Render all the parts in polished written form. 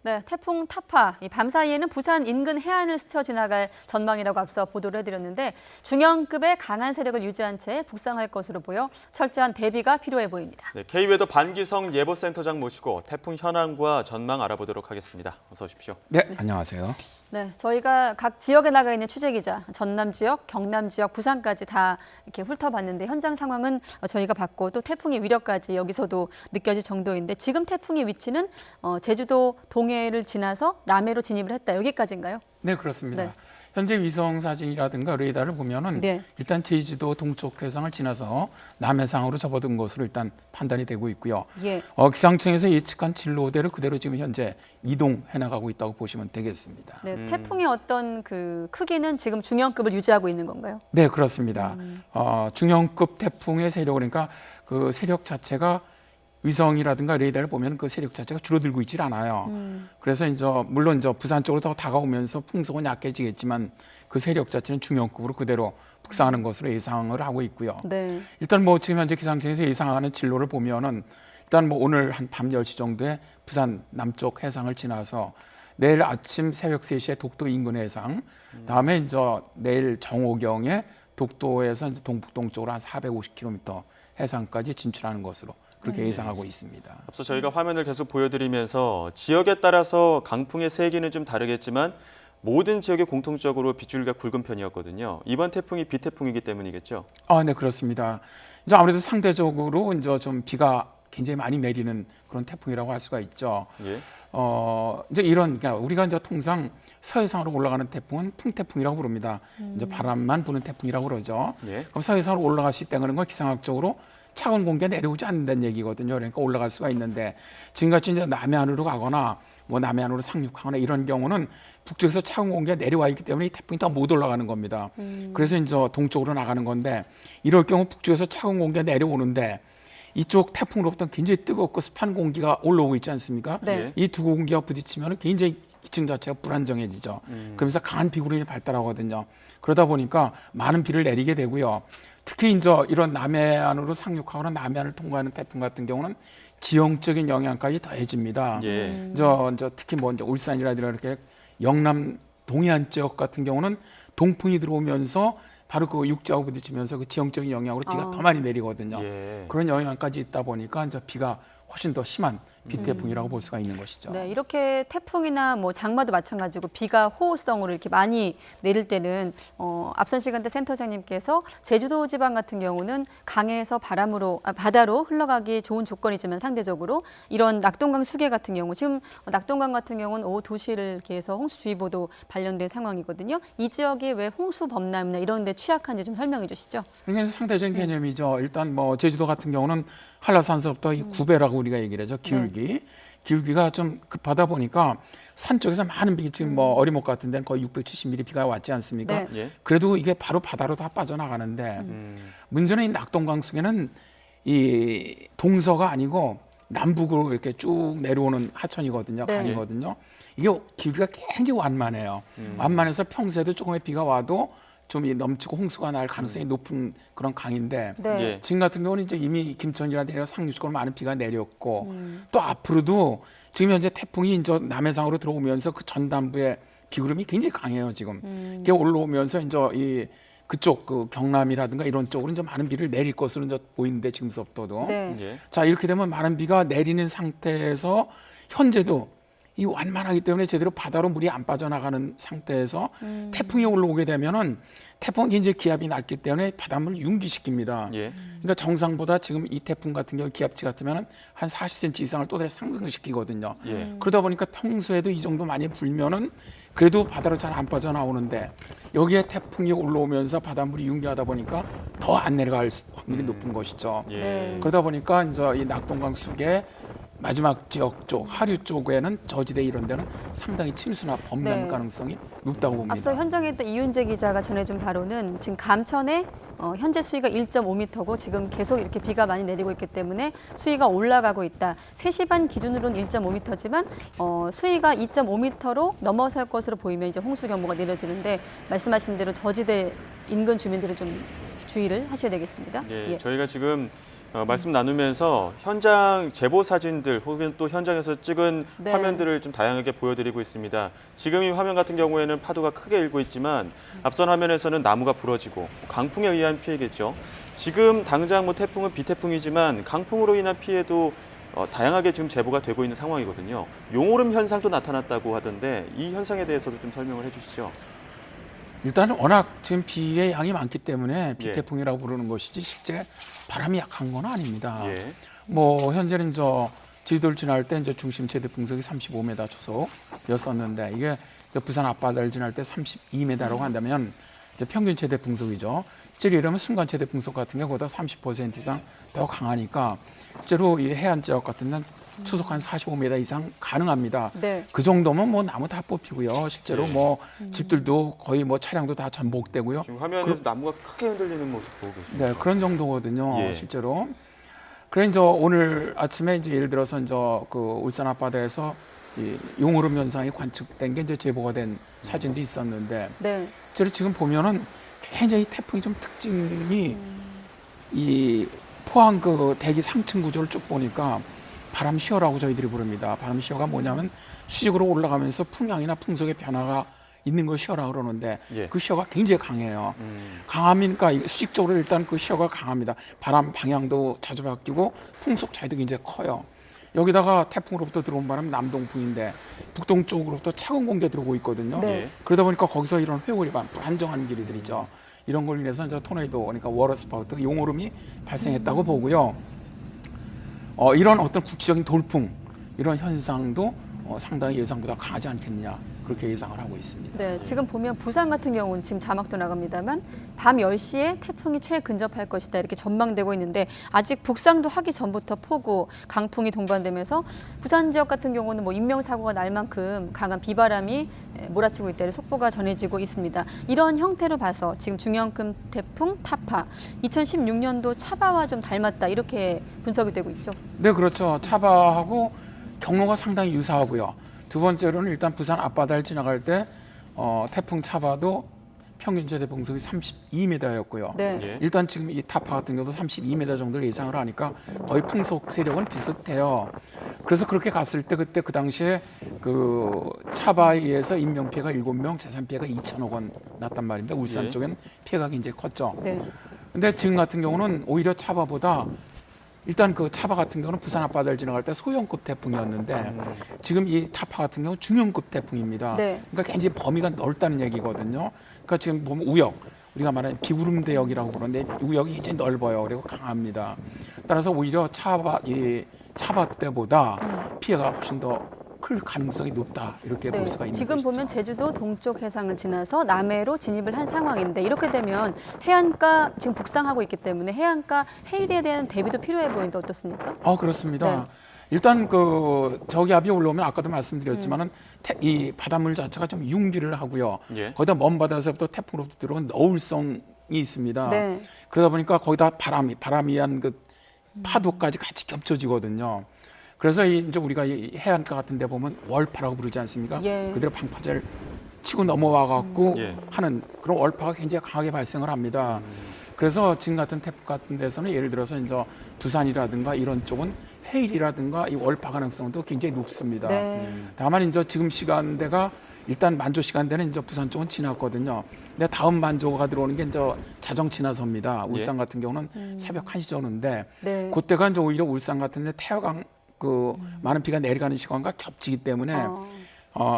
네, 태풍 타파, 밤 사이에는 부산 인근 해안을 스쳐 지나갈 전망이라고 앞서 보도를 해드렸는데 중형급의 강한 세력을 유지한 채 북상할 것으로 보여 철저한 대비가 필요해 보입니다. 네, K웨더 반기성 예보센터장 모시고 태풍 현황과 전망 알아보도록 하겠습니다. 어서 오십시오. 네, 안녕하세요. 네, 저희가 각 지역에 나가 있는 취재기자, 전남 지역, 경남 지역, 부산까지 다 이렇게 훑어봤는데 현장 상황은 저희가 봤고 또 태풍의 위력까지 여기서도 느껴질 정도인데 지금 태풍의 위치는 제주도 동해를 지나서 남해로 진입을 했다. 여기까지인가요? 네, 그렇습니다. 네. 현재 위성 사진이라든가 레이더를 보면은 네. 일단 제주도 동쪽 해상을 지나서 남해상으로 접어든 것으로 일단 판단이 되고 있고요. 예. 기상청에서 예측한 진로대로 그대로 지금 현재 이동해 나가고 있다고 보시면 되겠습니다. 네, 태풍의 어떤 그 크기는 지금 중형급을 유지하고 있는 건가요? 네, 그렇습니다. 중형급 태풍의 세력, 그러니까 그 세력 자체가 위성이라든가 레이더를 보면 그 세력 자체가 줄어들고 있질 않아요. 그래서 이제 물론 이제 부산 쪽으로 더 다가오면서 풍속은 약해지겠지만 그 세력 자체는 중형급으로 그대로 북상하는 것으로 예상을 하고 있고요. 네. 일단 뭐 지금 현재 기상청에서 예상하는 진로를 보면은 일단 뭐 오늘 한 밤 10시 정도에 부산 남쪽 해상을 지나서 내일 아침 새벽 3시에 독도 인근 해상, 다음에 이제 내일 정오경에 독도에서 이제 동북동쪽으로 한 450km 해상까지 진출하는 것으로 그렇게 예상하고 있습니다. 앞서 저희가 화면을 계속 보여드리면서 지역에 따라서 강풍의 세기는 좀 다르겠지만 모든 지역에 공통적으로 빗줄기가 굵은 편이었거든요. 이번 태풍이 비태풍이기 때문이겠죠? 네, 그렇습니다. 이제 아무래도 상대적으로 이제 좀 비가 굉장히 많이 내리는 그런 태풍이라고 할 수가 있죠. 예. 이제 그러니까 우리가 이제 통상 서해상으로 올라가는 태풍은 풍태풍이라고 부릅니다. 이제 바람만 부는 태풍이라고 그러죠. 예. 그럼 서해상으로 올라갈 수 있다는 건 기상학적으로 차가운 공기가 내려오지 않는다는 얘기거든요. 그러니까 올라갈 수가 있는데 지금같이 이제 남해안으로 가거나 뭐 남해안으로 상륙하거나 이런 경우는 북쪽에서 차가운 공기가 내려와 있기 때문에 이 태풍이 더 못 올라가는 겁니다. 그래서 이제 동쪽으로 나가는 건데 이럴 경우 북쪽에서 차가운 공기가 내려오는데 이쪽 태풍으로부터 굉장히 뜨겁고 습한 공기가 올라오고 있지 않습니까? 네. 이 두 공기가 부딪히면 굉장히 기층 자체가 불안정해지죠. 그러면서 강한 비구름이 발달하거든요. 그러다 보니까 많은 비를 내리게 되고요. 특히 이제 이런 남해안으로 상륙하거나 남해안을 통과하는 태풍 같은 경우는 지형적인 영향까지 더해집니다. 예. 이제 특히 뭐 이제 울산이라든가 이렇게 영남 동해안 지역 같은 경우는 동풍이 들어오면서 바로 그 육지하고 부딪히면서 그 지형적인 영향으로 비가 더 많이 내리거든요. 예. 그런 영향까지 있다 보니까 이제 비가 훨씬 더 심한 비태풍이라고 볼 수가 있는 것이죠. 네, 이렇게 태풍이나 뭐 장마도 마찬가지고 비가 호우성으로 이렇게 많이 내릴 때는 앞선 시간대 센터장님께서 제주도 지방 같은 경우는 강에서 바다로 흘러가기 좋은 조건이지만 상대적으로 이런 낙동강 수계 같은 경우 지금 낙동강 같은 경우는 오후 2시를 이렇게 해서 홍수주의보도 발령된 상황이거든요. 이 지역이 왜 홍수 범람이나 이런 데 취약한지 좀 설명해 주시죠. 그러니까 상대적인 개념이죠. 일단 뭐 제주도 같은 경우는 한라산서부터 이 구배라고 우리가 얘기를 하죠. 기울기. 기울기가 좀 급하다 보니까 산 쪽에서 많은 비, 지금 뭐 어리목 같은 데는 거의 670mm 비가 왔지 않습니까? 네. 예. 그래도 이게 바로 바다로 다 빠져나가는데 문제는 이 낙동강 속에는 이 동서가 아니고 남북으로 이렇게 쭉 내려오는 하천이거든요. 네. 강이거든요. 이게 기울기가 굉장히 완만해요. 완만해서 평소에도 조금의 비가 와도 좀 넘치고 홍수가 날 가능성이 높은 그런 강인데 네. 예. 지금 같은 경우는 이제 이미 김천이라든가 상류쪽으로 많은 비가 내렸고 또 앞으로도 지금 현재 태풍이 이제 남해상으로 들어오면서 그 전남부의 비구름이 굉장히 강해요 지금. 이게 올라오면서 이제 이 그쪽 그 경남이라든가 이런 쪽으로 이제 많은 비를 내릴 것으로 이제 보이는데 지금서부터도. 네. 예. 자 이렇게 되면 많은 비가 내리는 상태에서 현재도 이 완만하기 때문에 제대로 바다로 물이 안 빠져나가는 상태에서 태풍이 올라오게 되면은 태풍은 굉장히 기압이 낮기 때문에 바닷물을 융기시킵니다. 예. 그러니까 정상보다 지금 이 태풍 같은 경우 기압치 같으면은 한 40cm 이상을 또다시 상승을 시키거든요. 예. 그러다 보니까 평소에도 이 정도 많이 불면은 그래도 바다로 잘 안 빠져나오는데 여기에 태풍이 올라오면서 바닷물이 융기하다 보니까 더 안 내려갈 확률이 높은 것이죠. 예. 네. 그러다 보니까 이제 이 낙동강 수계 마지막 지역 쪽 하류 쪽에는 저지대 이런 데는 상당히 침수나 범람 네. 가능성이 높다고 봅니다. 앞서 현장에 있던 이윤재 기자가 전해준 바로는 지금 감천에 현재 수위가 1.5m고 지금 계속 이렇게 비가 많이 내리고 있기 때문에 수위가 올라가고 있다. 3시 반 기준으로는 1.5m지만 수위가 2.5m로 넘어설 것으로 보이면 이제 홍수 경보가 내려지는데 말씀하신 대로 저지대 인근 주민들은 좀 주의를 하셔야 되겠습니다. 예. 예. 저희가 지금 말씀 나누면서 현장 제보 사진들 혹은 또 현장에서 찍은 네. 화면들을 좀 다양하게 보여드리고 있습니다. 지금 이 화면 같은 경우에는 파도가 크게 일고 있지만 앞선 화면에서는 나무가 부러지고 강풍에 의한 피해겠죠. 지금 당장 뭐 태풍은 비태풍이지만 강풍으로 인한 피해도 다양하게 지금 제보가 되고 있는 상황이거든요. 용오름 현상도 나타났다고 하던데 이 현상에 대해서도 좀 설명을 해주시죠. 일단 워낙 지금 비의 양이 많기 때문에 예. 비태풍이라고 부르는 것이지 실제 바람이 약한 건 아닙니다. 예. 뭐 현재는 제주도를 지날 때 이제 중심 최대 풍속이 35m 초속이었었는데 이게 이제 부산 앞바다를 지날 때 32m라고 한다면 이제 평균 최대 풍속이죠. 실제로 이러면 순간 최대 풍속 같은 경우보다 30% 이상 더 강하니까 실제로 이 해안 지역 같은 데는 초속 한 45m 이상 가능합니다. 네. 그 정도면 뭐 나무 다 뽑히고요. 실제로 네. 뭐 집들도 거의 뭐 차량도 다 전복되고요. 지금 화면에서 나무가 크게 흔들리는 모습 보고 계십니다. 네, 그런 정도거든요. 예. 실제로. 그래 이제 오늘 아침에 이제 예를 들어서 이제 그 울산 앞바다에서 이 용오름 현상이 관측된 게 이제 제보가 된 사진도 있었는데, 네. 저를 지금 보면은 굉장히 태풍이 좀 특징이 이 포항 그 대기 상층 구조를 쭉 보니까 바람 시어라고 저희들이 부릅니다. 바람 시어가 뭐냐면 수직으로 올라가면서 풍향이나 풍속의 변화가 있는 걸 시어라고 그러는데 예. 그 시어가 굉장히 강해요. 강하니까 수직적으로 일단 그 시어가 강합니다. 바람 방향도 자주 바뀌고 풍속 차이도 굉장히 커요. 여기다가 태풍으로부터 들어온 바람은 남동풍인데 북동쪽으로부터 차가운 공기가 들어오고 있거든요. 네. 예. 그러다 보니까 거기서 이런 회오리 불안정한 길이들이죠. 이런 걸로 인해서 이제 토네이도, 그러니까 워터스파우트, 용오름이 발생했다고 보고요. 이런 어떤 국지적인 돌풍 이런 현상도 상당히 예상보다 강하지 않겠냐 그렇게 예상을 하고 있습니다. 네, 지금 보면 부산 같은 경우는 지금 자막도 나갑니다만 밤 10시에 태풍이 최근접할 것이다 이렇게 전망되고 있는데 아직 북상도 하기 전부터 폭우, 강풍이 동반되면서 부산 지역 같은 경우는 뭐 인명사고가 날 만큼 강한 비바람이 몰아치고 있다는 속보가 전해지고 있습니다. 이런 형태로 봐서 지금 중형급 태풍 타파, 2016년도 차바와 좀 닮았다 이렇게 분석이 되고 있죠. 네, 그렇죠. 차바하고 경로가 상당히 유사하고요. 두 번째로는 일단 부산 앞바다를 지나갈 때 태풍 차바도 평균 최대 풍속이 32m였고요. 네. 예. 일단 지금 이 타파 같은 경우도 32m 정도를 예상을 하니까 거의 풍속 세력은 비슷해요. 그래서 그렇게 갔을 때 그때 그 당시에 그 차바에 의해서 인명 피해가 7명, 재산 피해가 2천억 원 났단 말입니다. 울산 예. 쪽엔 피해가 굉장히 컸죠. 네. 근데 지금 같은 경우는 오히려 차바보다 일단 그 차바 같은 경우는 부산 앞바다를 지나갈 때 소형급 태풍이었는데 지금 이 타파 같은 경우 중형급 태풍입니다. 네. 그러니까 굉장히 범위가 넓다는 얘기거든요. 그러니까 지금 보면 우역, 우리가 말하는 비구름 대역이라고 부르는데 우역이 굉장히 넓어요. 그리고 강합니다. 따라서 오히려 차바 때보다 피해가 훨씬 더 클 가능성이 높다 이렇게 볼 수가 있는 지금 것이죠. 보면 제주도 동쪽 해상을 지나서 남해로 진입을 한 상황인데 이렇게 되면 해안가 지금 북상하고 있기 때문에 해안가 해일에 대한 대비도 필요해 보이는데 어떻습니까? 그렇습니다. 네. 일단 그 저기압이 올라오면 아까도 말씀드렸지만은 이 바닷물 자체가 좀 융기를 하고요. 예. 거기다 먼 바다에서부터 태풍으로부터 들어온 너울성이 있습니다. 네. 그러다 보니까 거기다 바람이 한 그 파도까지 같이 겹쳐지거든요. 그래서 이제 우리가 이 해안가 같은 데 보면 월파라고 부르지 않습니까? 예. 그대로 방파제를 치고 넘어와 갖고 예. 하는 그런 월파가 굉장히 강하게 발생을 합니다. 그래서 지금 같은 태풍 같은 데서는 예를 들어서 이제 부산이라든가 이런 쪽은 해일이라든가 이 월파 가능성도 굉장히 높습니다. 네. 다만 이제 지금 시간대가 일단 만조 시간대는 이제 부산 쪽은 지났거든요. 근데 다음 만조가 들어오는 게 이제 자정 지나서입니다. 울산 같은 경우는 새벽 1시 전후인데 네. 그때가 이제 오히려 울산 같은데 태화강 그 많은 비가 내려가는 시간과 겹치기 때문에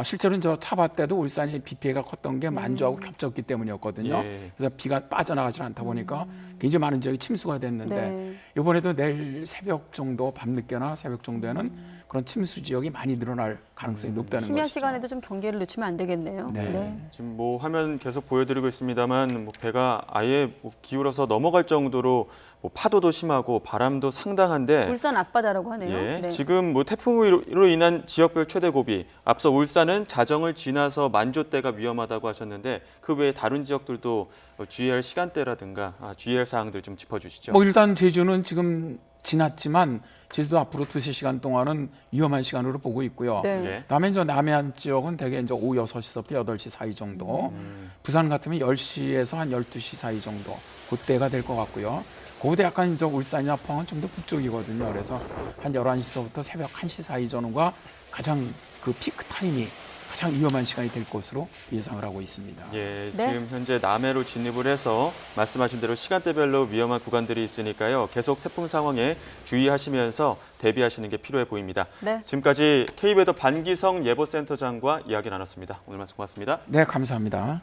실제로 저 차바 때도 울산이 비 피해가 컸던 게 만조하고 겹쳤기 때문이었거든요. 예. 그래서 비가 빠져나가지 않다 보니까 굉장히 많은 지역이 침수가 됐는데 네. 이번에도 내일 새벽 정도 밤늦게나 새벽 정도에는 그런 침수 지역이 많이 늘어날 가능성이 높다는 심야 것이죠. 시간에도 좀 경계를 늦추면 안 되겠네요. 네. 지금 뭐 화면 계속 보여드리고 있습니다만 뭐 배가 아예 뭐 기울어서 넘어갈 정도로 뭐 파도도 심하고 바람도 상당한데 울산 앞바다라고 하네요. 예, 네. 지금 뭐 태풍으로 인한 지역별 최대 고비 앞서 울산은 자정을 지나서 만조 때가 위험하다고 하셨는데 그 외에 다른 지역들도 주의할 시간대라든가 주의할 사항들 좀 짚어주시죠. 뭐 일단 제주는 지금 지났지만 제주도 앞으로 2-3시간 동안은 위험한 시간으로 보고 있고요. 네. 예. 다음에 이제 남해안 지역은 대개 이제 오후 6시서부터 8시 사이 정도. 부산 같으면 10시에서 한 12시 사이 정도. 그때가 될 것 같고요. 거기도 약간 저 울산이나 포항은 좀 더 북쪽이거든요. 그래서 한 11시서부터 새벽 1시 사이 전후가 가장 그 피크 타임이 가장 위험한 시간이 될 것으로 예상을 하고 있습니다. 예, 네. 지금 현재 남해로 진입을 해서 말씀하신 대로 시간대별로 위험한 구간들이 있으니까요. 계속 태풍 상황에 주의하시면서 대비하시는 게 필요해 보입니다. 네. 지금까지 K웨더 반기성 예보센터장과 이야기 나눴습니다. 오늘 말씀 고맙습니다. 네, 감사합니다.